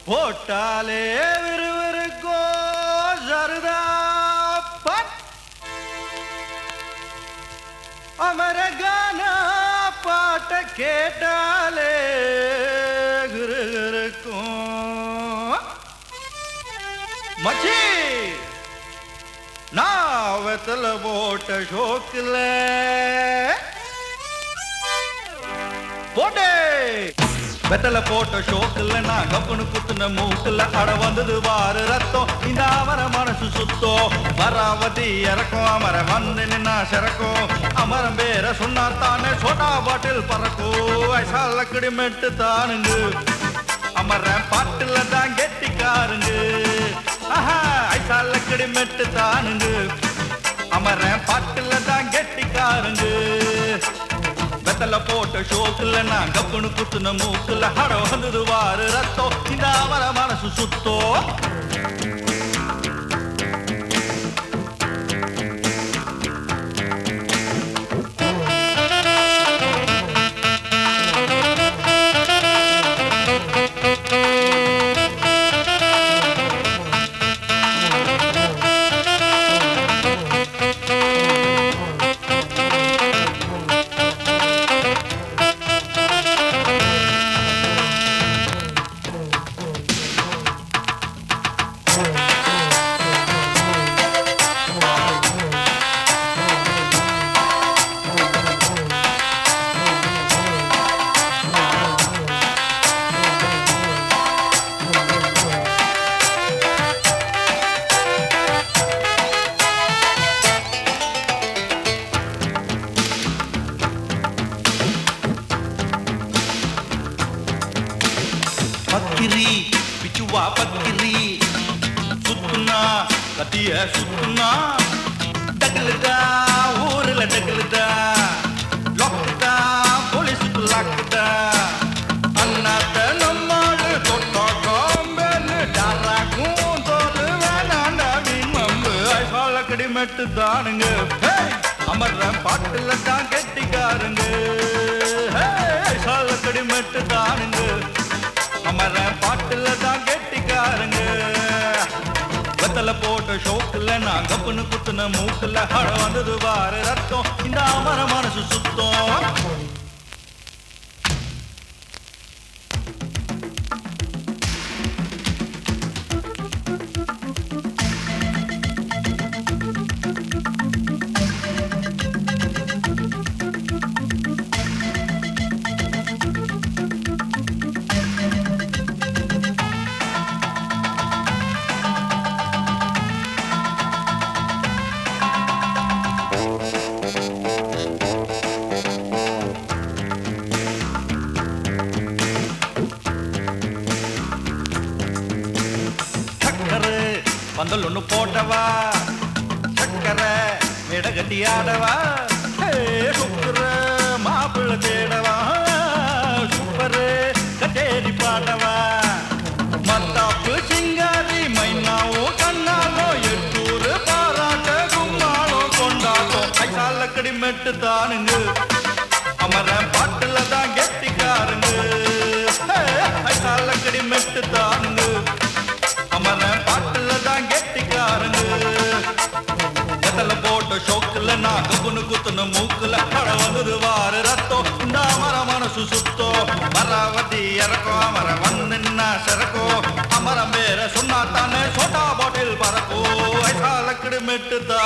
போட்டாலே விறுவிறுக்கோ சருதா பட் அமரகான பாட்ட கேட்டாலே கிருகிருக்கும் மச்சி நான் வெத்தல போட்ட ஷோக்குல போட்டே வெத்தல போட்ட ஷோக்குல நான் கப்புனு குத்துன மூக்குல அட வந்தது வாரு ரத்தம் இந்த அவர மனசு சுத்தோ வராவதி இறக்கும் அமர வந்து நின்னா சிறக்கும் அமரம் பேர சொன்னா தானே சோட்டா பாட்டில் பறக்கும் ஐசால கிடிமெட்டு தானுங்க அமர பாட்டுல தான் கெட்டிக்காருங்க ஆஹா ஐசால கிடிமெட்டு தானுங்க அமர பாட்டுல தான் கெட்டிக்காருங்க வெத்தல போட்ட ஷோக்குல நான் கப்புனு குத்துன மூக்குல ஹட வந்தது வாரு ரத்தம் இந்த அவர மனசு சுத்தோ பக்கிரி பிச்சுவா பக்கிரி சுத்துனா கத்திய சுத்துனா டக்குலுதா ஊருல டக்குலுதா லொக்குதா போலீஸுக்கு லாக்குதா அண்ணாத்த நம்மாடு தொட்டா காம்பேன்னு டாராக்கும் தோலு வேணாண்டா மீன் மம்பு ஐசால கடிமெட்டு தானுங்க அமர்ற பாட்டுல தான் கெட்டிக்காருங்க ஐசால கடிமெட்டு தானுங்க அமர பாட்டுல தான் கெட்டிக்காருங்க வெத்தல போட்ட ஷோக்குல நான் கப்புனு குத்துன மூக்குல ஹட வந்தது வாரு ரத்தம் இந்த அமர மனசு சுத்தம் பந்தல் ஒண்ணு போட்டவா சக்கரை மேடகட்டி ஆடவா சுக்குற மாப்பிள்ள தேடவா சூப்பரு கச்சேரி பாடவா மத்தாப்பு சிங்காரி மைனாவும் கண்ணாலோ எட்டூரு பாராட்ட கும்மாளோ கொண்டாடோ ஐசால கடிமெட்டு தானுங்க அமர பாட்டுல தான் கெட்டிக்காருங்க ஐசால கடிமெட்டு தானுங்க அமர பாட்டுல தான் கெட்டிக்காருங்க வெத்தல போட்ட ஷோக்குல நான் கப்புனு குத்துன மூக்குல பட வந்தது வாரு ரத்தம் இந்த அமர மனசு சுத்தோ மராவதி இறக்கும் அமர வந்து நின்னா சிறக்கும் அமரம் பேர சொன்னா தானே சோட்டா பாட்டில் பறக்கும் ஐசால கிடுமெட்டு தான்